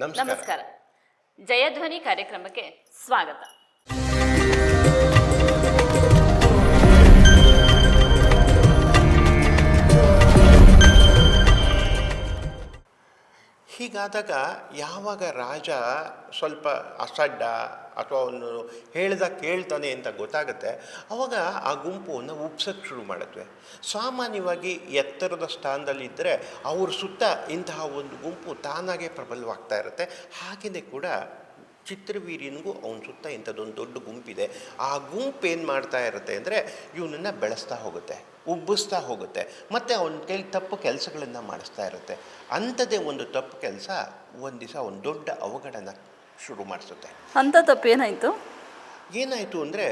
ನಮಸ್ಕಾರ. ನಮಸ್ಕಾರ. ಜಯಧ್ವನಿ ಕಾರ್ಯಕ್ರಮಕ್ಕೆ ಸ್ವಾಗತ. ಹೀಗಾದಾಗ ಯಾವಾಗ ರಾಜ ಸ್ವಲ್ಪ ಅಸಡ್ಡ ಅಥವಾ ಅವನು ಹೇಳ್ದ ಕೇಳ್ತಾನೆ ಅಂತ ಗೊತ್ತಾಗುತ್ತೆ, ಅವಾಗ ಆ ಗುಂಪನ್ನು ಉಪ್ಸಕ್ಕೆ ಶುರು ಮಾಡುತ್ತವೆ. ಸಾಮಾನ್ಯವಾಗಿ ಎತ್ತರದ ಸ್ಥಾನದಲ್ಲಿದ್ದರೆ ಅವ್ರ ಸುತ್ತ ಇಂತಹ ಒಂದು ಗುಂಪು ತಾನಾಗೆ ಪ್ರಬಲವಾಗ್ತಾ ಇರುತ್ತೆ. ಹಾಗೆಯೇ ಕೂಡ ಚಿತ್ರವೀರ್ಯನಿಗೂ ಅವನ ಸುತ್ತ ಇಂಥದ್ದೊಂದು ದೊಡ್ಡ ಗುಂಪಿದೆ. ಆ ಗುಂಪು ಏನು ಮಾಡ್ತಾ ಇರುತ್ತೆ ಅಂದರೆ ಇವನನ್ನು ಬೆಳೆಸ್ತಾ ಹೋಗುತ್ತೆ, ಉಬ್ಬಿಸ್ತಾ ಹೋಗುತ್ತೆ, ಮತ್ತು ಅವನ ಕೈಲಿ ತಪ್ಪು ಕೆಲಸಗಳನ್ನು ಮಾಡಿಸ್ತಾ ಇರುತ್ತೆ. ಅಂಥದ್ದೇ ಒಂದು ತಪ್ಪು ಕೆಲಸ ಒಂದು ದಿವಸ ಒಂದು ದೊಡ್ಡ ಅವಘಡನ ಶುರು ಮಾಡಿಸುತ್ತೆ. ಅಂಥ ತಪ್ಪೇನಾಯಿತು? ಏನಾಯಿತು ಅಂದರೆ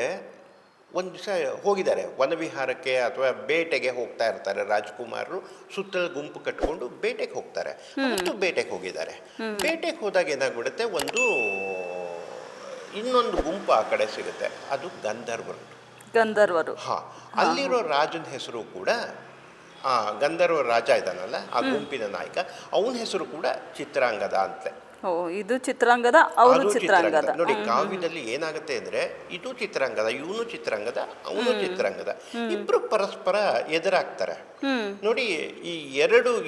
ಒಂದು ದಿವಸ ಹೋಗಿದ್ದಾರೆ ವನವಿಹಾರಕ್ಕೆ ಅಥವಾ ಬೇಟೆಗೆ ಹೋಗ್ತಾ ಇರ್ತಾರೆ ರಾಜ್ಕುಮಾರರು. ಸುತ್ತಲ ಗುಂಪು ಕಟ್ಕೊಂಡು ಬೇಟೆಗೆ ಹೋಗ್ತಾರೆ. ಮತ್ತು ಬೇಟೆಗೆ ಹೋಗಿದ್ದಾರೆ. ಬೇಟೆಗೆ ಹೋದಾಗ ಏನಾಗ್ಬಿಡುತ್ತೆ, ಇನ್ನೊಂದು ಗುಂಪು ಆ ಕಡೆ ಸಿಗುತ್ತೆ. ಅದು ಗಂಧರ್ವರು. ಹಾಂ, ಅಲ್ಲಿರೋ ರಾಜನ ಹೆಸರು ಕೂಡ ಗಂಧರ್ವ ರಾಜ ಇದ್ದಾನಲ್ಲ, ಆ ಗುಂಪಿನ ನಾಯಕ, ಅವನ ಹೆಸರು ಕೂಡ ಚಿತ್ರಾಂಗದ ಅಂತೆ. ಇದು ಚಿತ್ರಾಂಗದ, ಅವರು ಚಿತ್ರಾಂಗದ. ನೋಡಿ, ಕಾವ್ಯದಲ್ಲಿ ಏನಾಗುತ್ತೆ ಅಂದ್ರೆ ಇದು ಚಿತ್ರಾಂಗದ, ಇವನು ಚಿತ್ರಾಂಗದ, ಅವನು ಚಿತ್ರಾಂಗದ, ಇಬ್ರು ಪರಸ್ಪರ ಎದುರಾಗ್ತಾರೆ. ನೋಡಿ, ಈ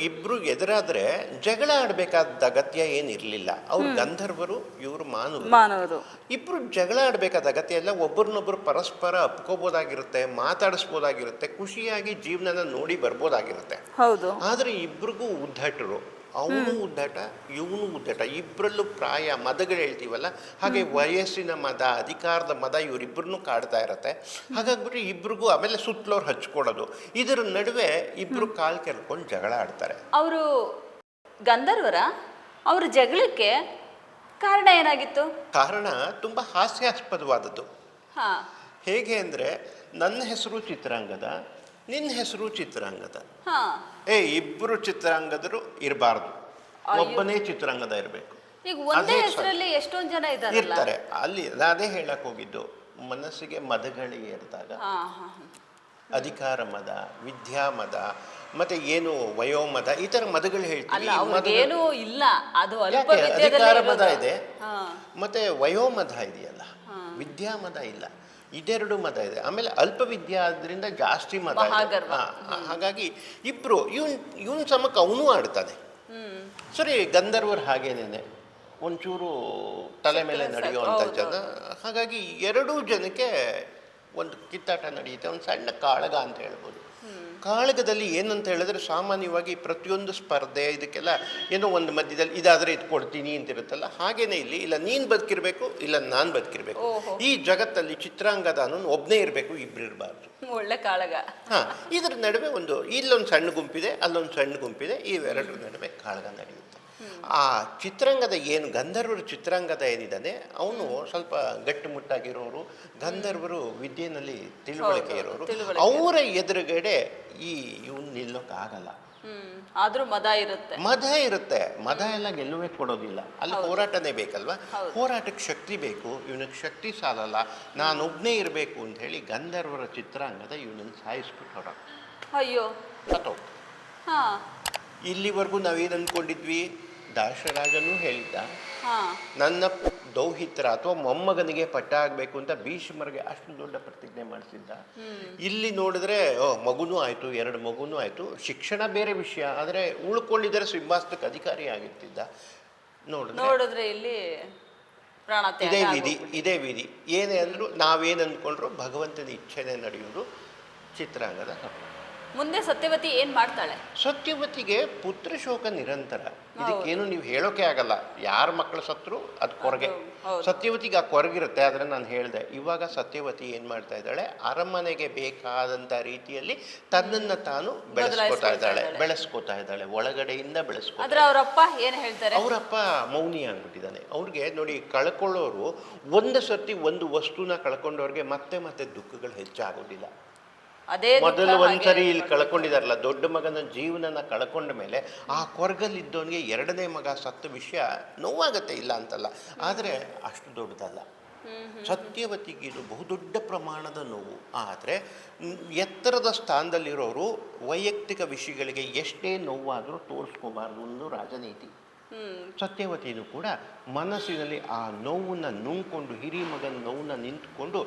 ಇಬ್ರು ಎದುರಾದ್ರೆ ಜಗಳ ಆಡ್ಬೇಕಾದ ಅಗತ್ಯ ಏನಿರ್ಲಿಲ್ಲ. ಅವ್ರು ಗಂಧರ್ವರು, ಇವರು ಮಾನವರು. ಇಬ್ರು ಜಗಳ ಆಡ್ಬೇಕಾದ ಅಗತ್ಯ ಇಲ್ಲ. ಒಬ್ಬರನ್ನೊಬ್ರು ಪರಸ್ಪರ ಅಪ್ಕೋಬೋದಾಗಿರುತ್ತೆ, ಮಾತಾಡಿಸ್ಬೋದಾಗಿರುತ್ತೆ, ಖುಷಿಯಾಗಿ ಜೀವನನ ನೋಡಿ ಬರ್ಬೋದಾಗಿರುತ್ತೆ. ಹೌದು. ಆದ್ರೆ ಇಬ್ರಿಗೂ ಉದ್ದಟರು. ಅವನು ಉದ್ದಟ, ಇವನು ಉದ್ದಟ. ಇಬ್ಬರಲ್ಲೂ ಪ್ರಾಯ ಮದಗಳು ಹೇಳ್ತೀವಲ್ಲ, ಹಾಗೆ ವಯಸ್ಸಿನ ಮದ, ಅಧಿಕಾರದ ಮದ ಇವರಿಬ್ಬರನ್ನೂ ಕಾಡ್ತಾ ಇರತ್ತೆ. ಹಾಗಾಗ್ಬಿಟ್ಟು ಇಬ್ರಿಗೂ ಆಮೇಲೆ ಸುತ್ತಲವ್ರು ಹಚ್ಕೊಳ್ಳೋದು. ಇದರ ನಡುವೆ ಇಬ್ರು ಕಾಲು ಕೆರ್ಕೊಂಡು ಜಗಳ ಆಡ್ತಾರೆ. ಅವರು ಗಂಧರ್ವರ ಅವ್ರ ಜಗಳಕ್ಕೆ ಕಾರಣ ಏನಾಗಿತ್ತು? ಕಾರಣ ತುಂಬ ಹಾಸ್ಯಾಸ್ಪದವಾದದ್ದು. ಹೇಗೆ ಅಂದರೆ, ನನ್ನ ಹೆಸರು ಚಿತ್ರಾಂಗದ, ನಿನ್ನ ಹೆಸರು ಚಿತ್ರಾಂಗದ. ಇಬ್ಬರು ಚಿತ್ರಾಂಗದರು ಇರಬಾರ್ದು, ಒಬ್ಬನೇ ಚಿತ್ರಾಂಗದ ಇರಬೇಕು. ಈಗ ಒಂದೇ ಹೆಸರಲ್ಲಿ ಎಷ್ಟೊಂದು ಜನ ಇರ್ತಾರೆ. ಅಲ್ಲಿ ಅದೇ ಹೇಳಕ್ ಹೋಗಿದ್ದು, ಮನಸ್ಸಿಗೆ ಮದಗಳಿಗೆ ಇರಿದಾಗ ಅಧಿಕಾರ ಮದ, ವಿದ್ಯಾ ಮದ, ಮತ್ತೆ ಏನು ವಯೋಮದ, ಈ ತರ ಮದಗಳು ಹೇಳ್ತೀವಿ. ಅಧಿಕಾರ ಮದ ಇದೆ, ಮತ್ತೆ ವಯೋಮದ ಇದೆಯಲ್ಲ, ವಿದ್ಯಾಮದ ಇಲ್ಲ. ಇದೆರಡು ಮದ ಇದೆ. ಆಮೇಲೆ ಅಲ್ಪ ವಿದ್ಯಾ ಆದ್ರಿಂದ ಜಾಸ್ತಿ ಮದ. ಹಾಗಾಗಿ ಇಬ್ರು ಇವನ್ ಸಮಕ್ಕೆ ಅವನು ಆಡ್ತಾನೆ. ಸರಿ, ಗಂಧರ್ವರು ಹಾಗೇನೇನೆ ಒಂಚೂರು ತಲೆ ಮೇಲೆ ನಡೆಯುವಂಥ ಜನ. ಹಾಗಾಗಿ ಎರಡೂ ಜನಕ್ಕೆ ಒಂದು ಕಿತ್ತಾಟ ನಡೆಯುತ್ತೆ. ಒಂದು ಸಣ್ಣ ಕಾಳಗ ಅಂತ ಹೇಳ್ಬೋದು. ಕಾಳಗದಲ್ಲಿ ಏನಂತ ಹೇಳಿದ್ರೆ, ಸಾಮಾನ್ಯವಾಗಿ ಪ್ರತಿಯೊಂದು ಸ್ಪರ್ಧೆ ಇದಕ್ಕೆಲ್ಲ ಏನೋ ಒಂದು ಮಧ್ಯದಲ್ಲಿ ಇದಾದರೆ ಇದು ಕೊಡ್ತೀನಿ ಅಂತಿರುತ್ತಲ್ಲ, ಹಾಗೇನೆ ಇಲ್ಲಿ ಇಲ್ಲ ನೀನು ಬದುಕಿರ್ಬೇಕು, ಇಲ್ಲ ನಾನು ಬದುಕಿರ್ಬೇಕು. ಈ ಜಗತ್ತಲ್ಲಿ ಚಿತ್ರಾಂಗದ ಅನ್ನೋನು ಒಬ್ಬನೇ ಇರಬೇಕು, ಇಬ್ರು ಇರಬಾರ್ದು. ಒಳ್ಳೆ ಕಾಳಗ. ಇದ್ರ ನಡುವೆ ಇಲ್ಲೊಂದು ಸಣ್ಣ ಗುಂಪಿದೆ, ಅಲ್ಲೊಂದು ಸಣ್ಣ ಗುಂಪಿದೆ. ಇವೆರಡರ ನಡುವೆ ಕಾಳಗ ನಡೆಯುತ್ತೆ. ಆ ಚಿತ್ರಾಂಗದ ಗಂಧರ್ವರು ಚಿತ್ರಾಂಗದ ಏನಿದ್ದಾನೆ, ಅವನು ಸ್ವಲ್ಪ ಗಟ್ಟುಮುಟ್ಟಾಗಿರೋರು. ಗಂಧರ್ವರು ವಿದ್ಯೆನಲ್ಲಿ ತಿಳುವಳಿಕೆ ಇರೋರು. ಅವರ ಎದುರುಗಡೆ ಇವನು ನಿಲ್ಲೋಕ್ಕಾಗಲ್ಲ. ಆದ್ರೂ ಮದ ಇರುತ್ತೆ. ಮದ ಎಲ್ಲ ಗೆಲ್ಲುವೆ ಕೊಡೋದಿಲ್ಲ. ಅಲ್ಲಿ ಹೋರಾಟನೇ ಬೇಕಲ್ವಾ. ಹೋರಾಟಕ್ಕೆ ಶಕ್ತಿ ಬೇಕು. ಇವನಿಗೆ ಶಕ್ತಿ ಸಾಲಲ್ಲ. ನಾನೊಬ್ಬನೇ ಇರಬೇಕು ಅಂತ ಹೇಳಿ ಗಂಧರ್ವರ ಚಿತ್ರಾಂಗದ ಇವನನ್ನು ಸಾಯಿಸ್ಬಿಟ್ಟು ಹೊರ. ಅಯ್ಯೋ, ಇಲ್ಲಿವರೆಗೂ ನಾವೇನು ಅಂದ್ಕೊಂಡಿದ್ವಿ, ದಾಶರಾಜನೂ ಹೇಳಿದ್ದ, ನನ್ನ ದೌಹಿತ್ರ ಅಥವಾ ಮೊಮ್ಮಗನಿಗೆ ಪಟ್ಟ ಆಗಬೇಕು ಅಂತ ಭೀಷ್ಮರಿಗೆ ಅಷ್ಟು ದೊಡ್ಡ ಪ್ರತಿಜ್ಞೆ ಮಾಡಿಸಿದ್ದ. ಇಲ್ಲಿ ನೋಡಿದ್ರೆ ಮಗುನೂ ಆಯಿತು, 2 ಮಗುನೂ ಆಯಿತು. ಶಿಕ್ಷಣ ಬೇರೆ ವಿಷಯ, ಆದರೆ ಉಳ್ಕೊಂಡಿದ್ರೆ ಸಿಂಹಾಸನಕ್ಕೆ ಅಧಿಕಾರಿ ಆಗಿರ್ತಿದ್ದ. ನೋಡಿದ್ರೆ ಇಲ್ಲಿ ಇದೇ ವಿಧಿ. ಏನೇ ಅಂದ್ರು ನಾವೇನು ಅಂದ್ಕೊಂಡ್ರು ಭಗವಂತನ ಇಚ್ಛೆನೆ ನಡೆಯುವುದು. ಚಿತ್ರಾಂಗದ ಮುಂದೆ ಸತ್ಯವತಿ ಏನ್ ಮಾಡ್ತಾಳೆ? ಸತ್ಯವತಿಗೆ ಪುತ್ರ ಶೋಕ ನಿರಂತರ. ಇದಕ್ಕೇನು ನೀವು ಹೇಳೋಕೆ ಆಗಲ್ಲ. ಯಾರ ಮಕ್ಕಳು ಸತ್ರು ಅದು ಕೊರಗೆ. ಸತ್ಯವತಿಗೆ ಆ ಕೊರಗಿರುತ್ತೆ. ಆದರೆ ನಾನು ಹೇಳಿದೆ, ಇವಾಗ ಸತ್ಯವತಿ ಏನು ಮಾಡ್ತಾ ಇದ್ದಾಳೆ, ಅರಮನೆಗೆ ಬೇಕಾದಂಥ ರೀತಿಯಲ್ಲಿ ತನ್ನನ್ನು ತಾನು ಬೆಳೆಸ್ಕೋತಾ ಇದ್ದಾಳೆ, ಒಳಗಡೆಯಿಂದ ಬೆಳೆಸ್ಕೋತಾ. ಅವರಪ್ಪ ಏನು ಹೇಳ್ತಾರೆ? ಅವರಪ್ಪ ಮೌನಿ ಆಗ್ಬಿಟ್ಟಿದ್ದಾನೆ. ಅವ್ರಿಗೆ ನೋಡಿ, ಕಳ್ಕೊಳ್ಳೋರು ಒಂದು ಸರ್ತಿ ಒಂದು ವಸ್ತುನ ಕಳ್ಕೊಂಡವ್ರಿಗೆ ಮತ್ತೆ ಮತ್ತೆ ದುಃಖಗಳು ಹೆಚ್ಚಾಗೋದಿಲ್ಲ. ಮೊದಲು ಒಂದ್ಸರಿ ಇಲ್ಲಿ ಕಳ್ಕೊಂಡಿದಾರಲ್ಲ, ದೊಡ್ಡ ಮಗನ ಜೀವನನ ಕಳ್ಕೊಂಡ ಮೇಲೆ ಆ ಕೊರಗಲ್ಲಿದ್ದವನಿಗೆ 2ನೇ ಮಗ ಸತ್ತ ವಿಷಯ ನೋವಾಗತ್ತೆ, ಇಲ್ಲ ಅಂತಲ್ಲ, ಆದರೆ ಅಷ್ಟು ದೊಡ್ಡದಲ್ಲ. ಸತ್ಯವತಿಗೆ ಇದು ಬಹುದೊಡ್ಡ ಪ್ರಮಾಣದ ನೋವು. ಆದರೆ ಎತ್ತರದ ಸ್ಥಾನದಲ್ಲಿರೋರು ವೈಯಕ್ತಿಕ ವಿಷಯಗಳಿಗೆ ಎಷ್ಟೇ ನೋವಾದರೂ ತೋರಿಸ್ಕೋಬಾರ್ದು ಒಂದು ರಾಜನೀತಿ. ಸತ್ಯವತಿನೂ ಕೂಡ ಮನಸ್ಸಿನಲ್ಲಿ ಆ ನೋವನ್ನು ನುಂಗ್ಕೊಂಡು ಹಿರಿ ಮಗನ ನೋವನ್ನ ನಿಂತ್ಕೊಂಡು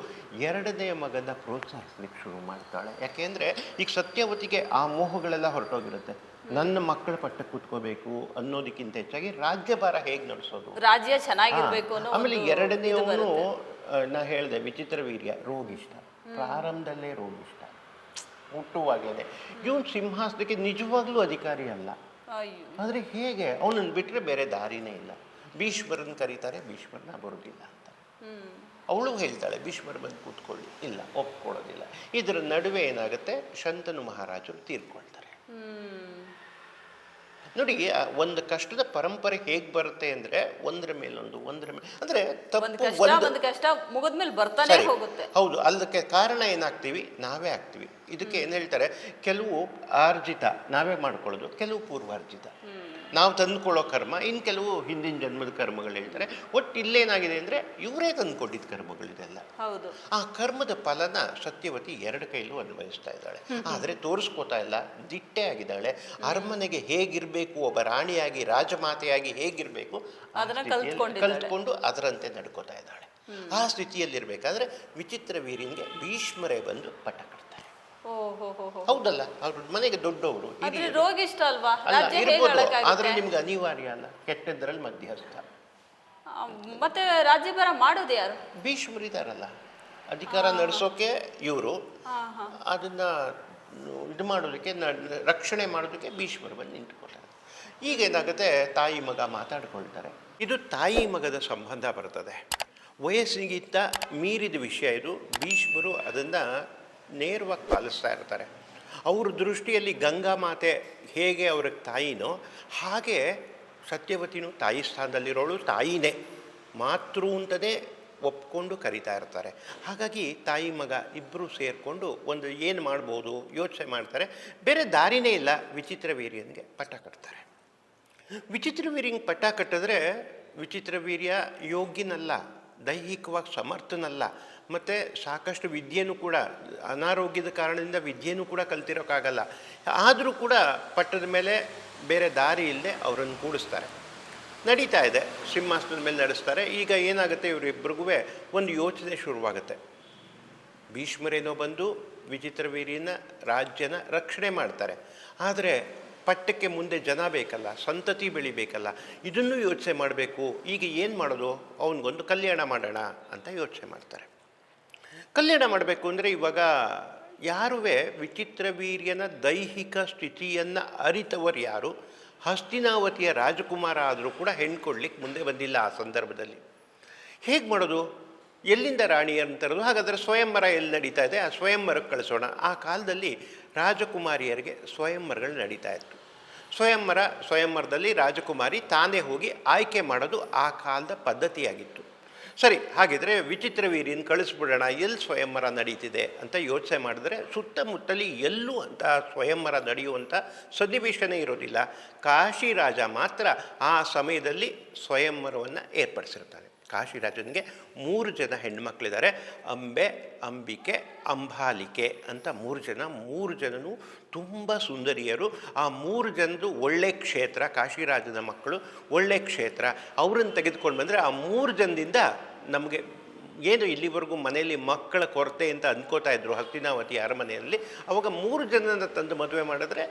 ಎರಡನೆಯ ಮಗನ ಪ್ರೋತ್ಸಾಹಿಸ್ಲಿಕ್ಕೆ ಶುರು ಮಾಡ್ತಾಳೆ. ಯಾಕೆಂದರೆ ಈಗ ಸತ್ಯವತಿಗೆ ಆ ಮೋಹಗಳೆಲ್ಲ ಹೊರಟೋಗಿರುತ್ತೆ. ನನ್ನ ಮಕ್ಕಳ ಪಟ್ಟ ಕೂತ್ಕೋಬೇಕು ಅನ್ನೋದಕ್ಕಿಂತ ಹೆಚ್ಚಾಗಿ ರಾಜ್ಯಭಾರ ಹೇಗೆ ನಡೆಸೋದು, ರಾಜ್ಯ ಚೆನ್ನಾಗಿರ್ಬೇಕು. ಆಮೇಲೆ ಎರಡನೆಯವನು ನಾ ಹೇಳಿದೆ ವಿಚಿತ್ರ ವೀರ್ಯ ರೋಗಿಷ್ಟ, ಪ್ರಾರಂಭದಲ್ಲೇ ರೋಗಿಷ್ಟ ಹುಟ್ಟುವಾಗಲೇ. ಇವನು ಸಿಂಹಾಸನಕ್ಕೆ ನಿಜವಾಗ್ಲೂ ಅಧಿಕಾರಿ ಅಲ್ಲ. ಆದರೆ ಹೇಗೆ ಅವನನ್ನು ಬಿಟ್ಟರೆ ಬೇರೆ ದಾರಿನೇ ಇಲ್ಲ. ಭೀಷ್ಮರನ್ನು ಕರೀತಾರೆ, ಭೀಷ್ಮರನ್ನ ಬರೋದಿಲ್ಲ ಅಂತ ಅವಳು ಹೇಳ್ತಾಳೆ. ಭೀಷ್ಮರು ಬಂದು ಕೂತ್ಕೊಳ್ಳಿ, ಇಲ್ಲ ಒಪ್ಕೊಳ್ಳೋದಿಲ್ಲ. ಇದರ ನಡುವೆ ಏನಾಗುತ್ತೆ, ಶಂತನು ಮಹಾರಾಜರು ತೀರ್ಕೊಳ್ತಾರೆ. ನೋಡಿ, ಒಂದು ಕಷ್ಟದ ಪರಂಪರೆ ಹೇಗೆ ಬರುತ್ತೆ ಅಂದ್ರೆ ಒಂದರ ಮೇಲೊಂದು ಅಂದ್ರೆ ತಪ್ಪು ಕಷ್ಟ ಮುಗಿದ್ಮೇಲೆ ಬರ್ತಾನೆ ಹೋಗುತ್ತೆ. ಹೌದು, ಅದಕ್ಕೆ ಕಾರಣ ಏನಾಗ್ತೀವಿ, ನಾವೇ ಆಗ್ತೀವಿ. ಇದಕ್ಕೆ ಏನು ಹೇಳ್ತಾರೆ, ಕೆಲವು ಆರ್ಜಿತ ನಾವೇ ಮಾಡ್ಕೊಳ್ಳೋದು, ಕೆಲವು ಪೂರ್ವಾರ್ಜಿತ ನಾವು ತಂದುಕೊಳ್ಳೋ ಕರ್ಮ, ಇನ್ನು ಕೆಲವು ಹಿಂದಿನ ಜನ್ಮದ ಕರ್ಮಗಳು ಹೇಳ್ತಾರೆ. ಒಟ್ಟು ಇಲ್ಲೇನಾಗಿದೆ ಅಂದರೆ ಇವರೇ ತಂದುಕೊಟ್ಟಿದ್ದ ಕರ್ಮಗಳಿದೆಲ್ಲ. ಹೌದು, ಆ ಕರ್ಮದ ಫಲನ ಸತ್ಯವತಿ ಎರಡು ಕೈಲೂ ಅನ್ವಯಿಸ್ತಾ ಇದ್ದಾಳೆ. ಆದರೆ ತೋರಿಸ್ಕೋತಾ ಇಲ್ಲ, ದಿಟ್ಟೆ ಆಗಿದ್ದಾಳೆ. ಅರಮನೆಗೆ ಹೇಗಿರಬೇಕು, ಒಬ್ಬ ರಾಣಿಯಾಗಿ ರಾಜಮಾತೆಯಾಗಿ ಹೇಗಿರಬೇಕು ಕಲ್ತ್ಕೊಂಡು ಅದರಂತೆ ನಡ್ಕೋತಾ ಇದ್ದಾಳೆ. ಆ ಸ್ಥಿತಿಯಲ್ಲಿರ್ಬೇಕಾದ್ರೆ ವಿಚಿತ್ರ ವೀರ್ಯನಿಗೆ ಭೀಷ್ಮರೇ ಬಂದು ಪಟ್ಟ ಕಟ್ತಾರೆ. ಹೌದಲ್ಲ, ಅವ್ರ ಮನೆಗೆ ದೊಡ್ಡವರು ರೋಗಿಷ್ಟ ಅಲ್ವಾ, ಆದ್ರೆ ನಿಮ್ಗೆ ಅನಿವಾರ್ಯ ಅಲ್ಲ, ಕೆಟ್ಟದ್ರಲ್ಲಿ ಮಧ್ಯಸ್ಥ. ಮತ್ತೆ ರಾಜ್ಯಭಾರ ಮಾಡೋದು ಯಾರು? ಭೀಷ್ಮರಿದಾರಲ್ಲ, ಅಧಿಕಾರ ನಡೆಸೋಕೆ ಇವರು, ಅದನ್ನ ಇದು ಮಾಡೋದಕ್ಕೆ ರಕ್ಷಣೆ ಮಾಡೋದಕ್ಕೆ ಭೀಷ್ಮರು ಬಂದು ನಿಂತ್ಕೊಳ್ತಾರೆ. ಈಗ ಏನಾಗುತ್ತೆ, ತಾಯಿ ಮಗ ಮಾತಾಡ್ಕೊಳ್ತಾರೆ. ಇದು ತಾಯಿ ಮಗದ ಸಂಬಂಧ ಬರ್ತದೆ. ವಯಸ್ಸಿಗಿಂತ ಮೀರಿದ ವಿಷಯ ಇದು. ಭೀಷ್ಮರು ಅದನ್ನು ನೇರವಾಗಿ ಪಾಲಿಸ್ತಾ ಇರ್ತಾರೆ. ಅವ್ರ ದೃಷ್ಟಿಯಲ್ಲಿ ಗಂಗಾ ಮಾತೆ ಹೇಗೆ ಅವ್ರಿಗೆ ತಾಯಿನೋ ಹಾಗೆ ಸತ್ಯವತಿನೂ ತಾಯಿ ಸ್ಥಾನದಲ್ಲಿರೋಳು, ತಾಯಿನೇ, ಮಾತೃ ಅಂತಲೇ ಒಪ್ಕೊಂಡು ಕರಿತಾ ಇರ್ತಾರೆ. ಹಾಗಾಗಿ ತಾಯಿ ಮಗ ಇಬ್ಬರು ಸೇರಿಕೊಂಡು ಒಂದು ಏನು ಮಾಡ್ಬೋದು ಯೋಚನೆ ಮಾಡ್ತಾರೆ. ಬೇರೆ ದಾರಿನೇ ಇಲ್ಲ. ವಿಚಿತ್ರ ವೀರ್ಯನಿಗೆ ಪಟ್ಟ ಕಟ್ತಾರೆ. ವಿಚಿತ್ರ ವೀರ್ಯಂಗೆ ಪಟ್ಟ ಕಟ್ಟಿದ್ರೆ ವಿಚಿತ್ರ ವೀರ್ಯ ಯೋಗ್ಯನಲ್ಲ, ದೈಹಿಕವಾಗಿ ಸಮರ್ಥನಲ್ಲ, ಮತ್ತು ಸಾಕಷ್ಟು ವಿದ್ಯೆನೂ ಕೂಡ, ಅನಾರೋಗ್ಯದ ಕಾರಣದಿಂದ ವಿದ್ಯೆನೂ ಕೂಡ ಕಲ್ತಿರೋಕ್ಕಾಗಲ್ಲ. ಆದರೂ ಕೂಡ ಪಟ್ಟದ ಮೇಲೆ ಬೇರೆ ದಾರಿ ಇಲ್ಲದೆ ಅವರನ್ನು ಕೂಡಿಸ್ತಾರೆ. ನಡೀತಾ ಇದೆ, ಸಿಂಹಾಸನದ ಮೇಲೆ ನಡೆಸ್ತಾರೆ. ಈಗ ಏನಾಗುತ್ತೆ, ಇವರಿಬ್ಬರಿಗೂ ಒಂದು ಯೋಚನೆ ಶುರುವಾಗುತ್ತೆ. ಭೀಷ್ಮರೇನೋ ಬಂದು ವಿಚಿತ್ರ ವೀರ್ಯನ ರಾಜ್ಯನ ರಕ್ಷಣೆ ಮಾಡ್ತಾರೆ. ಆದರೆ ಪಟ್ಟಕ್ಕೆ ಮುಂದೆ ಜನ ಬೇಕಲ್ಲ, ಸಂತತಿ ಬೆಳಿಬೇಕಲ್ಲ, ಇದನ್ನು ಯೋಚನೆ ಮಾಡಬೇಕು. ಈಗ ಏನು ಮಾಡೋದು, ಅವನಿಗೊಂದು ಕಲ್ಯಾಣ ಮಾಡೋಣ ಅಂತ ಯೋಚನೆ ಮಾಡ್ತಾರೆ. ಕಲ್ಯಾಣ ಮಾಡಬೇಕು ಅಂದರೆ ಇವಾಗ ಯಾರೂ ವಿಚಿತ್ರ ವೀರ್ಯನ ದೈಹಿಕ ಸ್ಥಿತಿಯನ್ನು ಅರಿತವರು ಯಾರು, ಹಸ್ತಿನಾವತಿಯ ರಾಜಕುಮಾರ ಆದರೂ ಕೂಡ ಹೆಣ್ಣು ಕೊಡ್ಲಿಕ್ಕೆ ಮುಂದೆ ಬಂದಿಲ್ಲ. ಆ ಸಂದರ್ಭದಲ್ಲಿ ಹೇಗೆ ಮಾಡೋದು, ಎಲ್ಲಿಂದ ರಾಣಿಯನ್ನು ತರೋದು? ಹಾಗಾದರೆ ಸ್ವಯಂವರ ಎಲ್ಲಿ ನಡೀತಾ ಇದೆ, ಆ ಸ್ವಯಂವರಕ್ಕೆ ಕಳಿಸೋಣ. ಆ ಕಾಲದಲ್ಲಿ ರಾಜಕುಮಾರಿಯರಿಗೆ ಸ್ವಯಂವರಗಳು ನಡೀತಾ ಇತ್ತು. ಸ್ವಯಂವರದಲ್ಲಿ ರಾಜಕುಮಾರಿ ತಾನೇ ಹೋಗಿ ಆಯ್ಕೆ ಮಾಡೋದು ಆ ಕಾಲದ ಪದ್ಧತಿಯಾಗಿತ್ತು. ಸರಿ, ಹಾಗಿದ್ರೆ ವಿಚಿತ್ರ ವೀರ್ಯನ ಕಳಿಸ್ಬಿಡೋಣ, ಎಲ್ಲಿ ಸ್ವಯಂವರ ನಡೀತಿದೆ ಅಂತ ಯೋಚನೆ ಮಾಡಿದ್ರೆ ಸುತ್ತಮುತ್ತಲಿ ಎಲ್ಲೂ ಅಂತ ಸ್ವಯಂವರ ನಡೆಯುವಂಥ ಸನ್ನಿವೇಶನೇ ಇರೋದಿಲ್ಲ. ಕಾಶಿರಾಜ ಮಾತ್ರ ಆ ಸಮಯದಲ್ಲಿ ಸ್ವಯಂವರವನ್ನು ಏರ್ಪಡಿಸಿರ್ತಾನೆ. ಕಾಶಿರಾಜನಿಗೆ 3 ಜನ ಹೆಣ್ಮಕ್ಳಿದ್ದಾರೆ. ಅಂಬೆ, ಅಂಬಿಕೆ, ಅಂಬಾಲಿಕೆ ಅಂತ 3 ಜನನೂ ತುಂಬ ಸುಂದರಿಯರು. ಆ 3 ಜನದ್ದು ಒಳ್ಳೆ ಕ್ಷೇತ್ರ, ಕಾಶಿರಾಜನ ಮಕ್ಕಳು ಒಳ್ಳೆ ಕ್ಷೇತ್ರ. ಅವರನ್ನು ತೆಗೆದುಕೊಂಡು ಬಂದರೆ ಆ 3 ಜನದಿಂದ ನಮಗೆ ಏನು ಇಲ್ಲಿವರೆಗೂ ಮನೆಯಲ್ಲಿ ಮಕ್ಕಳ ಕೊರತೆ ಅಂತ ಅಂದ್ಕೋತಾ ಇದ್ರು ಹಸ್ತಿನಾವತಿ ಅರಮನೆಯಲ್ಲಿ, ಅವಾಗ 3 ಜನನ ತಂದು ಮದುವೆ ಮಾಡಿದ್ರೆ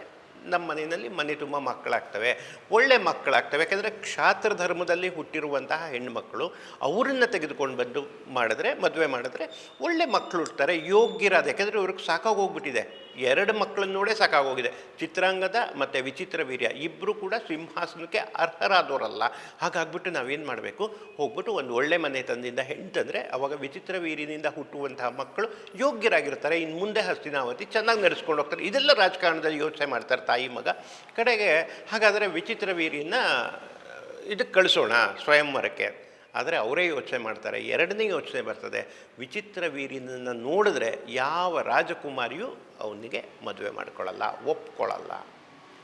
ನಮ್ಮ ಮನೆಯಲ್ಲಿ ಮನೆ ತುಂಬ ಮಕ್ಕಳಾಗ್ತವೆ, ಒಳ್ಳೆ ಮಕ್ಕಳಾಗ್ತವೆ. ಯಾಕೆಂದರೆ ಕ್ಷಾತ್ರ ಧರ್ಮದಲ್ಲಿ ಹುಟ್ಟಿರುವಂತಹ ಹೆಣ್ಣುಮಕ್ಕಳು, ಅವರನ್ನು ತೆಗೆದುಕೊಂಡು ಬಂದು ಮದುವೆ ಮಾಡಿದ್ರೆ ಒಳ್ಳೆ ಮಕ್ಕಳು ಹುಡ್ತಾರೆ, ಯೋಗ್ಯರಾದ. ಯಾಕೆಂದರೆ ಇವ್ರಿಗೆ ಸಾಕಾಗೋಗ್ಬಿಟ್ಟಿದೆ, 2 ಮಕ್ಕಳನ್ನ ನೋಡೇ ಸಾಕಾಗೋಗಿದೆ. ಚಿತ್ರಾಂಗದ ಮತ್ತು ವಿಚಿತ್ರ ವೀರ್ಯ ಇಬ್ಬರು ಕೂಡ ಸಿಂಹಾಸನಕ್ಕೆ ಅರ್ಹರಾದವರಲ್ಲ. ಹಾಗಾಗ್ಬಿಟ್ಟು ನಾವೇನು ಮಾಡಬೇಕು, ಹೋಗ್ಬಿಟ್ಟು ಒಂದು ಒಳ್ಳೆ ಮನೆ ತಂದಿಂದ ಹೆಣ್ತಂದರೆ ಅವಾಗ ವಿಚಿತ್ರ ವೀರ್ಯನಿಂದ ಹುಟ್ಟುವಂತಹ ಮಕ್ಕಳು ಯೋಗ್ಯರಾಗಿರ್ತಾರೆ. ಇನ್ನು ಮುಂದೆ ಹಸ್ತಿನಾವತಿ ಚೆನ್ನಾಗಿ ನಡೆಸ್ಕೊಂಡು ಹೋಗ್ತಾರೆ. ಇದೆಲ್ಲ ರಾಜಕಾರಣದಲ್ಲಿ ಯೋಚನೆ ಮಾಡ್ತಾರೆ ತಾಯಿ ಮಗ. ಕಡೆಗೆ ಹಾಗಾದರೆ ವಿಚಿತ್ರ ವೀರ್ಯನ ಇದಕ್ಕೆ ಕಳಿಸೋಣ ಸ್ವಯಂವರಕ್ಕೆ. ಆದರೆ ಅವರೇ ಯೋಚನೆ ಮಾಡ್ತಾರೆ. 2ನೇ ಯೋಚನೆ ಬರ್ತದೆ, ವಿಚಿತ್ರ ವೀರ್ಯನನ್ನು ನೋಡಿದ್ರೆ ಯಾವ ರಾಜಕುಮಾರಿಯೂ ಅವನಿಗೆ ಮದುವೆ ಮಾಡ್ಕೊಳ್ಳಲ್ಲ, ಒಪ್ಕೊಳ್ಳಲ್ಲ.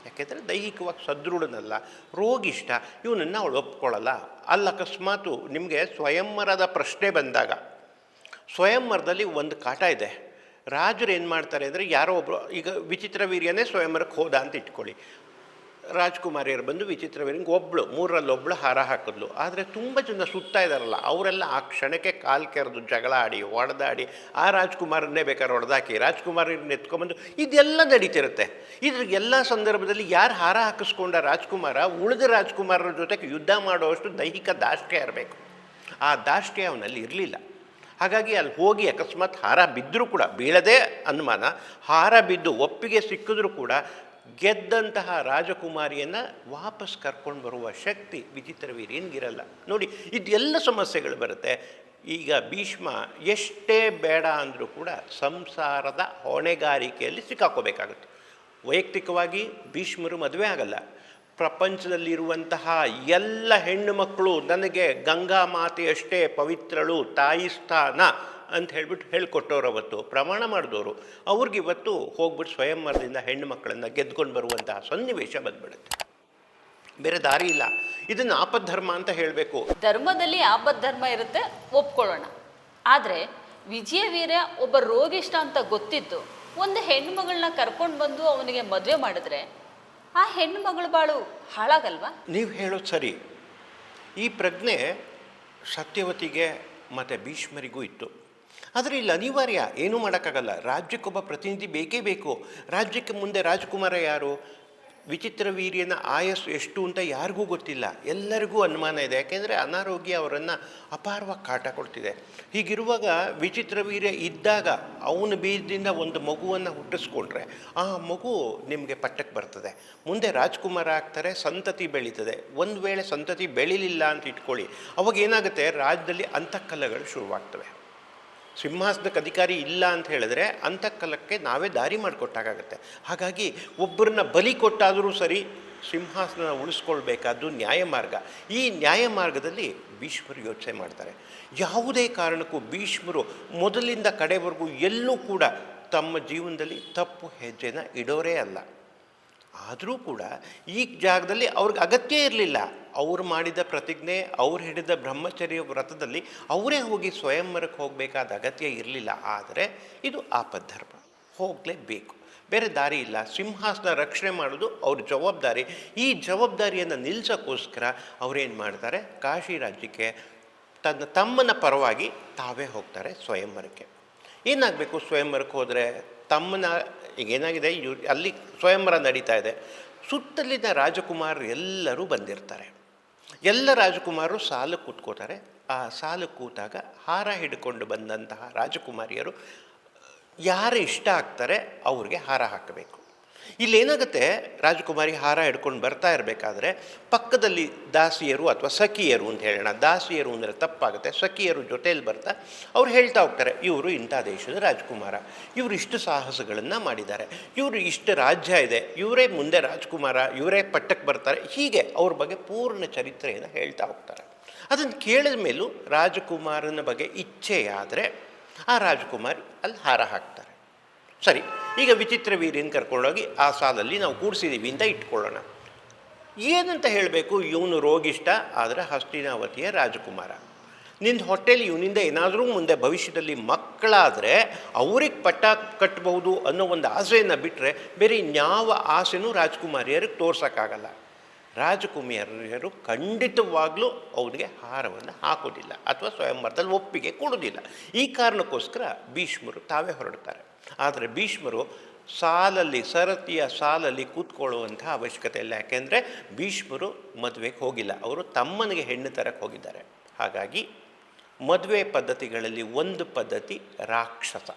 ಯಾಕೆಂದರೆ ದೈಹಿಕವಾಗಿ ಸದೃಢನಲ್ಲ, ರೋಗಿಷ್ಟ, ಇವನನ್ನು ಅವಳು ಒಪ್ಕೊಳ್ಳಲ್ಲ. ಅಲ್ಲಿ ಅಕಸ್ಮಾತು ನಿಮಗೆ ಸ್ವಯಂವರದ ಪ್ರಶ್ನೆ ಬಂದಾಗ, ಸ್ವಯಂವರದಲ್ಲಿ ಒಂದು ಕಾಟ ಇದೆ. ರಾಜರು ಏನು ಮಾಡ್ತಾರೆ ಅಂದರೆ, ಯಾರೋ ಒಬ್ಬರು, ಈಗ ವಿಚಿತ್ರ ವೀರ್ಯನೇ ಸ್ವಯಂವರಕ್ಕೆ ಹೋದ ಅಂತ ಇಟ್ಕೊಳ್ಳಿ, ರಾಜ್ಕುಮಾರಿಯರು ಬಂದು ವಿಚಿತ್ರವೀರ್ಯಂಗೆ ಒಬ್ಬಳು ಮೂರರಲ್ಲಿ ಒಬ್ಬಳು ಹಾರ ಹಾಕಿದ್ಲು. ಆದರೆ ತುಂಬ ಜನ ಸುತ್ತಾ ಇದ್ದಾರಲ್ಲ ಅವರೆಲ್ಲ ಆ ಕ್ಷಣಕ್ಕೆ ಕಾಲು ಕೆರೆದು ಜಗಳ ಆಡಿ ಹೊಡೆದಾಡಿ ಆ ರಾಜ್ಕುಮಾರನ್ನೇ ಬೇಕಾದ್ರೆ ಹೊಡೆದಾಕಿ ರಾಜ್ಕುಮಾರನ್ನ ಎತ್ಕೊಂಬಂದು ಇದೆಲ್ಲ ನಡೀತಿರುತ್ತೆ. ಇದ್ರ ಎಲ್ಲ ಸಂದರ್ಭದಲ್ಲಿ ಯಾರು ಹಾರ ಹಾಕಿಸ್ಕೊಂಡ ರಾಜ್ಕುಮಾರ ಉಳಿದ ರಾಜ್ಕುಮಾರರ ಜೊತೆಗೆ ಯುದ್ಧ ಮಾಡುವಷ್ಟು ದೈಹಿಕ ದಾಷ್ಟ್ಯ ಇರಬೇಕು. ಆ ದಾಷ್ಟ್ಯ ಅವನಲ್ಲಿ ಇರಲಿಲ್ಲ. ಹಾಗಾಗಿ ಅಲ್ಲಿ ಹೋಗಿ ಅಕಸ್ಮಾತ್ ಹಾರ ಬಿದ್ದರೂ ಕೂಡ ಬೀಳದೇ ಅನುಮಾನ, ಹಾರ ಬಿದ್ದು ಒಪ್ಪಿಗೆ ಸಿಕ್ಕಿದ್ರೂ ಕೂಡ ಗೆದ್ದಂತಹ ರಾಜಕುಮಾರಿಯನ್ನು ವಾಪಸ್ ಕರ್ಕೊಂಡು ಬರುವ ಶಕ್ತಿ ವಿಚಿತ್ರವೀರ್ಯನಿಗಿರಲ್ಲ. ನೋಡಿ, ಇದೆಲ್ಲ ಸಮಸ್ಯೆಗಳು ಬರುತ್ತೆ. ಈಗ ಭೀಷ್ಮ ಎಷ್ಟೇ ಬೇಡ ಅಂದರೂ ಕೂಡ ಸಂಸಾರದ ಹೊಣೆಗಾರಿಕೆಯಲ್ಲಿ ಸಿಕ್ಕಾಕೋಬೇಕಾಗುತ್ತೆ. ವೈಯಕ್ತಿಕವಾಗಿ ಭೀಷ್ಮರು ಮದುವೆ ಆಗಲ್ಲ. ಪ್ರಪಂಚದಲ್ಲಿರುವಂತಹ ಎಲ್ಲ ಹೆಣ್ಣು ಮಕ್ಕಳು ನನಗೆ ಗಂಗಾ ಮಾತೆಯಷ್ಟೇ ಪವಿತ್ರಳು, ತಾಯಿ ಸ್ಥಾನ ಅಂತ ಹೇಳ್ಬಿಟ್ಟು ಹೇಳ್ಕೊಟ್ಟವ್ರು, ಅವತ್ತು ಪ್ರಮಾಣ ಮಾಡಿದವರು. ಅವ್ರಿಗಿವತ್ತು ಹೋಗ್ಬಿಟ್ಟು ಸ್ವಯಂವರದಿಂದ ಹೆಣ್ಣು ಮಕ್ಕಳನ್ನು ಗೆದ್ಕೊಂಡು ಬರುವಂತಹ ಸನ್ನಿವೇಶ ಬಂದ್ಬಿಡುತ್ತೆ. ಬೇರೆ ದಾರಿ ಇಲ್ಲ. ಇದನ್ನು ಆಪದ್ಧರ್ಮ ಅಂತ ಹೇಳಬೇಕು. ಧರ್ಮದಲ್ಲಿ ಆಪದ್ಧರ್ಮ ಇರುತ್ತೆ, ಒಪ್ಕೊಳ್ಳೋಣ. ಆದರೆ ವಿಜಯವೀರ್ಯ ಒಬ್ಬ ರೋಗಿಷ್ಠ ಅಂತ ಗೊತ್ತಿದ್ದು ಒಂದು ಹೆಣ್ಮಗಳನ್ನ ಕರ್ಕೊಂಡು ಬಂದು ಅವನಿಗೆ ಮದುವೆ ಮಾಡಿದ್ರೆ ಆ ಹೆಣ್ಣು ಮಗಳು ಬಾಳು ಹಾಳಾಗಲ್ವಾ? ನೀವು ಹೇಳೋದು ಸರಿ. ಈ ಪ್ರಜ್ಞೆ ಸತ್ಯವತಿಗೆ ಮತ್ತು ಭೀಷ್ಮರಿಗೂ ಇತ್ತು. ಆದರೆ ಇಲ್ಲಿ ಅನಿವಾರ್ಯ, ಏನೂ ಮಾಡೋಕ್ಕಾಗಲ್ಲ. ರಾಜ್ಯಕ್ಕೊಬ್ಬ ಪ್ರತಿನಿಧಿ ಬೇಕೇ ಬೇಕು. ರಾಜ್ಯಕ್ಕೆ ಮುಂದೆ ರಾಜಕುಮಾರ ಯಾರು? ವಿಚಿತ್ರವೀರ್ಯನ ಆಯಸ್ಸು ಎಷ್ಟು ಅಂತ ಯಾರಿಗೂ ಗೊತ್ತಿಲ್ಲ. ಎಲ್ಲರಿಗೂ ಅನುಮಾನ ಇದೆ. ಯಾಕೆಂದರೆ ಅನಾರೋಗ್ಯ ಅವರನ್ನು ಅಪಾರವಾಗಿ ಕಾಟ ಕೊಡ್ತಿದೆ. ಹೀಗಿರುವಾಗ ವಿಚಿತ್ರವೀರ್ಯ ಇದ್ದಾಗ ಅವನ ಬೀಜದಿಂದ ಒಂದು ಮಗುವನ್ನು ಹುಟ್ಟಿಸ್ಕೊಂಡ್ರೆ ಆ ಮಗು ನಿಮಗೆ ಪಟ್ಟಕ್ಕೆ ಬರ್ತದೆ. ಮುಂದೆ ರಾಜ್ಕುಮಾರ ಆಗ್ತಾರೆ, ಸಂತತಿ ಬೆಳೀತದೆ. ಒಂದು ವೇಳೆ ಸಂತತಿ ಬೆಳೀಲಿಲ್ಲ ಅಂತ ಇಟ್ಕೊಳ್ಳಿ, ಅವಾಗ ಏನಾಗುತ್ತೆ, ರಾಜ್ಯದಲ್ಲಿ ಅಂತಃಕಲಗಳು ಶುರುವಾಗ್ತವೆ. ಸಿಂಹಾಸನಕ್ಕೆ ಅಧಿಕಾರಿ ಇಲ್ಲ ಅಂತ ಹೇಳಿದ್ರೆ ಅಂತಃಕಲಕ್ಕೆ ನಾವೇ ದಾರಿ ಮಾಡಿಕೊಟ್ಟಾಗತ್ತೆ. ಹಾಗಾಗಿ ಒಬ್ಬರನ್ನ ಬಲಿ ಕೊಟ್ಟಾದರೂ ಸರಿ ಸಿಂಹಾಸನ ಉಳಿಸ್ಕೊಳ್ಬೇಕಾದ್ದು ನ್ಯಾಯ ಮಾರ್ಗ. ಈ ನ್ಯಾಯ ಮಾರ್ಗದಲ್ಲಿ ಭೀಷ್ಮರು ಯೋಚನೆ ಮಾಡ್ತಾರೆ. ಯಾವುದೇ ಕಾರಣಕ್ಕೂ ಭೀಷ್ಮರು ಮೊದಲಿಂದ ಕಡೆವರೆಗೂ ಎಲ್ಲೂ ಕೂಡ ತಮ್ಮ ಜೀವನದಲ್ಲಿ ತಪ್ಪು ಹೆಜ್ಜೆನ ಇಡೋರೇ ಅಲ್ಲ. ಆದರೂ ಕೂಡ ಈ ಜಾಗದಲ್ಲಿ ಅವ್ರಿಗೆ ಅಗತ್ಯ ಇರಲಿಲ್ಲ. ಅವರು ಮಾಡಿದ ಪ್ರತಿಜ್ಞೆ, ಅವ್ರು ಹಿಡಿದ ಬ್ರಹ್ಮಚರ್ಯ ವ್ರತದಲ್ಲಿ ಅವರೇ ಹೋಗಿ ಸ್ವಯಂವರಕ್ಕೆ ಹೋಗಬೇಕಾದ ಅಗತ್ಯ ಇರಲಿಲ್ಲ. ಆದರೆ ಇದು ಆಪದ್ಧರ್ಮ, ಹೋಗಲೇಬೇಕು, ಬೇರೆ ದಾರಿ ಇಲ್ಲ. ಸಿಂಹಾಸನ ರಕ್ಷಣೆ ಮಾಡೋದು ಅವ್ರ ಜವಾಬ್ದಾರಿ. ಈ ಜವಾಬ್ದಾರಿಯನ್ನು ನಿಲ್ಲಿಸೋಕ್ಕೋಸ್ಕರ ಅವರೇನು ಮಾಡ್ತಾರೆ, ಕಾಶಿ ರಾಜ್ಯಕ್ಕೆ ತಮ್ಮನ ಪರವಾಗಿ ತಾವೇ ಹೋಗ್ತಾರೆ ಸ್ವಯಂವರಕ್ಕೆ. ಏನಾಗಬೇಕು ಸ್ವಯಂವರಕ್ಕೆ ಹೋದರೆ? ತಮ್ಮನ ಈಗ ಏನಾಗಿದೆ, ಅಲ್ಲಿ ಸ್ವಯಂವರ ನಡೀತಾ ಇದೆ. ಸುತ್ತಲಿನ ರಾಜಕುಮಾರರು ಎಲ್ಲರೂ ಬಂದಿರ್ತಾರೆ. ಎಲ್ಲ ರಾಜಕುಮಾರರು ಸಾಲು ಕೂತ್ಕೋತಾರೆ. ಆ ಸಾಲು ಕೂತಾಗ ಹಾರ ಹಿಡ್ಕೊಂಡು ಬಂದಂತಹ ರಾಜಕುಮಾರಿಯರು ಯಾರು ಇಷ್ಟ ಆಗ್ತಾರೆ ಅವ್ರಿಗೆ ಹಾರ ಹಾಕಬೇಕು. ಇಲ್ಲೇನಾಗುತ್ತೆ, ರಾಜಕುಮಾರಿ ಹಾರ ಹಿಡ್ಕೊಂಡು ಬರ್ತಾ ಇರಬೇಕಾದ್ರೆ ಪಕ್ಕದಲ್ಲಿ ದಾಸಿಯರು ಅಥವಾ ಸಖಿಯರು ಅಂತ ಹೇಳೋಣ, ದಾಸಿಯರು ಅಂದರೆ ತಪ್ಪಾಗುತ್ತೆ, ಸಖಿಯರು ಜೊತೆಯಲ್ಲಿ ಬರ್ತಾ ಅವ್ರು ಹೇಳ್ತಾ ಹೋಗ್ತಾರೆ, ಇವರು ಇಂಥ ದೇಶದ ರಾಜಕುಮಾರ, ಇವರು ಇಷ್ಟು ಸಾಹಸಗಳನ್ನು ಮಾಡಿದ್ದಾರೆ, ಇವರು ಇಷ್ಟು ರಾಜ್ಯ ಇದೆ, ಇವರೇ ಮುಂದೆ ರಾಜಕುಮಾರ, ಇವರೇ ಪಟ್ಟಕ್ಕೆ ಬರ್ತಾರೆ. ಹೀಗೆ ಅವ್ರ ಬಗ್ಗೆ ಪೂರ್ಣ ಚರಿತ್ರೆಯನ್ನು ಹೇಳ್ತಾ ಹೋಗ್ತಾರೆ. ಅದನ್ನು ಕೇಳಿದ ಮೇಲೂ ರಾಜಕುಮಾರನ ಬಗ್ಗೆ ಇಚ್ಛೆಯಾದರೆ ಆ ರಾಜಕುಮಾರಿ ಅಲ್ಲಿ ಹಾರ ಹಾಕ್ತಾರೆ. ಸರಿ, ಈಗ ವಿಚಿತ್ರವೀರ್ಯನ ಕರ್ಕೊಂಡೋಗಿ ಆ ಸಾಲಲ್ಲಿ ನಾವು ಕೂಡಿಸಿದ್ದೀವಿ ಅಂತ ಇಟ್ಕೊಳ್ಳೋಣ. ಏನಂತ ಹೇಳಬೇಕು, ಇವನು ರೋಗಿಷ್ಠ ಆದರೆ ಹಸ್ತಿನಾವತಿಯ ರಾಜಕುಮಾರ. ನಿನ್ನ ಹೊಟ್ಟೆಲಿ ಇವನಿಂದ ಏನಾದರೂ ಮುಂದೆ ಭವಿಷ್ಯದಲ್ಲಿ ಮಕ್ಕಳಾದರೆ ಅವ್ರಿಗೆ ಪಟ್ಟ ಕಟ್ಟಬಹುದು ಅನ್ನೋ ಒಂದು ಆಸೆಯನ್ನು ಬಿಟ್ಟರೆ ಬೇರೆ ಇನ್ಯಾವ ಆಸೆನೂ ರಾಜಕುಮಾರಿಯರಿಗೆ ತೋರ್ಸೋಕ್ಕಾಗಲ್ಲ. ರಾಜಕುಮಾರಿಯರು ಖಂಡಿತವಾಗ್ಲೂ ಅವನಿಗೆ ಹಾರವನ್ನು ಹಾಕೋದಿಲ್ಲ ಅಥವಾ ಸ್ವಯಂವರದಲ್ಲಿ ಒಪ್ಪಿಗೆ ಕೊಡೋದಿಲ್ಲ. ಈ ಕಾರಣಕ್ಕೋಸ್ಕರ ಭೀಷ್ಮರು ತಾವೇ ಹೊರಡ್ತಾರೆ. ಆದರೆ ಭೀಷ್ಮರು ಸಾಲಲ್ಲಿ, ಸರತಿಯ ಸಾಲಲ್ಲಿ ಕೂತ್ಕೊಳ್ಳುವಂಥ ಅವಶ್ಯಕತೆ ಇಲ್ಲ. ಯಾಕೆಂದರೆ ಭೀಷ್ಮರು ಮದುವೆಗೆ ಹೋಗಿಲ್ಲ, ಅವರು ತಮ್ಮನಿಗೆ ಹೆಣ್ಣು ತರಕ್ಕೆ ಹೋಗಿದ್ದಾರೆ. ಹಾಗಾಗಿ ಮದುವೆ ಪದ್ಧತಿಗಳಲ್ಲಿ ಒಂದು ಪದ್ಧತಿ ರಾಕ್ಷಸ.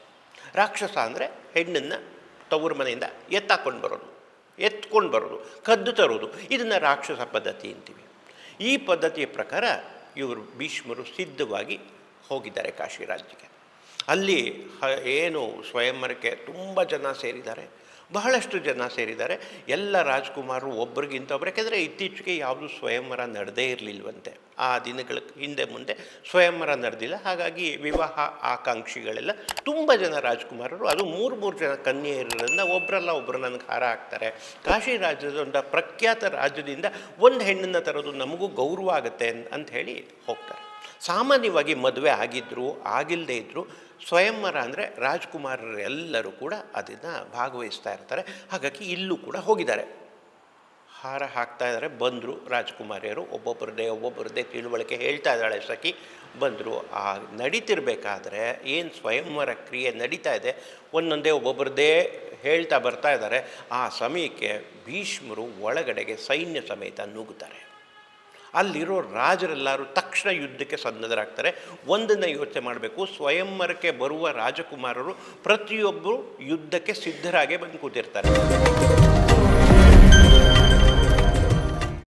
ರಾಕ್ಷಸ ಅಂದರೆ ಹೆಣ್ಣನ್ನು ತವರು ಮನೆಯಿಂದ ಎತ್ಕೊಂಡು ಬರೋದು, ಕದ್ದು ತರೋದು. ಇದನ್ನು ರಾಕ್ಷಸ ಪದ್ಧತಿ ಅಂತೀವಿ. ಈ ಪದ್ಧತಿಯ ಪ್ರಕಾರ ಇವರು ಭೀಷ್ಮರು ಸಿದ್ಧವಾಗಿ ಹೋಗಿದ್ದಾರೆ ಕಾಶಿ ರಾಜ್ಯಕ್ಕೆ. ಅಲ್ಲಿ ಏನು ಸ್ವಯಂವರಕ್ಕೆ ತುಂಬ ಜನ ಸೇರಿದ್ದಾರೆ, ಬಹಳಷ್ಟು ಜನ ಸೇರಿದ್ದಾರೆ. ಎಲ್ಲ ರಾಜ್ಕುಮಾರರು ಒಬ್ಬರಿಗಿಂತ ಒಬ್ಬರು, ಯಾಕೆಂದರೆ ಇತ್ತೀಚೆಗೆ ಯಾವುದು ಸ್ವಯಂವರ ನಡೆದೇ ಇರಲಿಲ್ವಂತೆ. ಆ ದಿನಗಳ ಹಿಂದೆ ಮುಂದೆ ಸ್ವಯಂವರ ನಡೆದಿಲ್ಲ. ಹಾಗಾಗಿ ವಿವಾಹ ಆಕಾಂಕ್ಷಿಗಳೆಲ್ಲ ತುಂಬ ಜನ ರಾಜ್ಕುಮಾರರು, ಅದು ಮೂರು ಜನ ಕನ್ಯೆಯರಿಂದ ಒಬ್ಬರಲ್ಲ ಒಬ್ಬರು ನನಗೆ ಹಾರ ಹಾಕ್ತಾರೆ. ಕಾಶಿ ರಾಜ್ಯದ ಒಂದು ಪ್ರಖ್ಯಾತ ರಾಜ್ಯದಿಂದ ಒಂದು ಹೆಣ್ಣನ್ನು ತರೋದು ನಮಗೂ ಗೌರವ ಆಗುತ್ತೆ ಅಂತ ಹೇಳಿ ಹೋಗ್ತಾರೆ. ಸಾಮಾನ್ಯವಾಗಿ ಮದುವೆ ಆಗಿದ್ದರು ಆಗಿಲ್ಲದೆ ಇದ್ದರು ಸ್ವಯಂವರ ಅಂದರೆ ರಾಜ್ಕುಮಾರರೆಲ್ಲರೂ ಕೂಡ ಅದನ್ನು ಭಾಗವಹಿಸ್ತಾ ಇರ್ತಾರೆ. ಹಾಗಾಗಿ ಇಲ್ಲೂ ಕೂಡ ಹೋಗಿದ್ದಾರೆ. ಹಾರ ಹಾಕ್ತಾ ಇದ್ದಾರೆ. ಬಂದರು ರಾಜಕುಮಾರಿಯರು, ಒಬ್ಬೊಬ್ಬರದೇ ತಿಳುವಳಿಕೆ ಹೇಳ್ತಾ ಇದ್ದಾಳೆ ಸಖಿ. ಬಂದರು. ಆ ನಡೀತಿರ್ಬೇಕಾದ್ರೆ ಏನು ಸ್ವಯಂವರ ಕ್ರಿಯೆ ನಡೀತಾ ಇದೆ, ಒಂದೊಂದೇ ಒಬ್ಬೊಬ್ಬರದೇ ಹೇಳ್ತಾ ಬರ್ತಾ ಇದ್ದಾರೆ. ಆ ಸಮಯಕ್ಕೆ ಭೀಷ್ಮರು ಒಳಗಡೆಗೆ ಸೈನ್ಯ ಸಮೇತ ನುಗ್ಗುತ್ತಾರೆ. ಅಲ್ಲಿರೋ ರಾಜರೆಲ್ಲರೂ ತಕ್ಷಣ ಯುದ್ಧಕ್ಕೆ ಸನ್ನದ್ಧರಾಗ್ತಾರೆ. ಒಂದನ್ನು ಯೋಚನೆ ಮಾಡಬೇಕು, ಸ್ವಯಂವರಕ್ಕೆ ಬರುವ ರಾಜಕುಮಾರರು ಪ್ರತಿಯೊಬ್ಬರು ಯುದ್ಧಕ್ಕೆ ಸಿದ್ಧರಾಗೇ ಬಂದು ಕೂತಿರ್ತಾರೆ.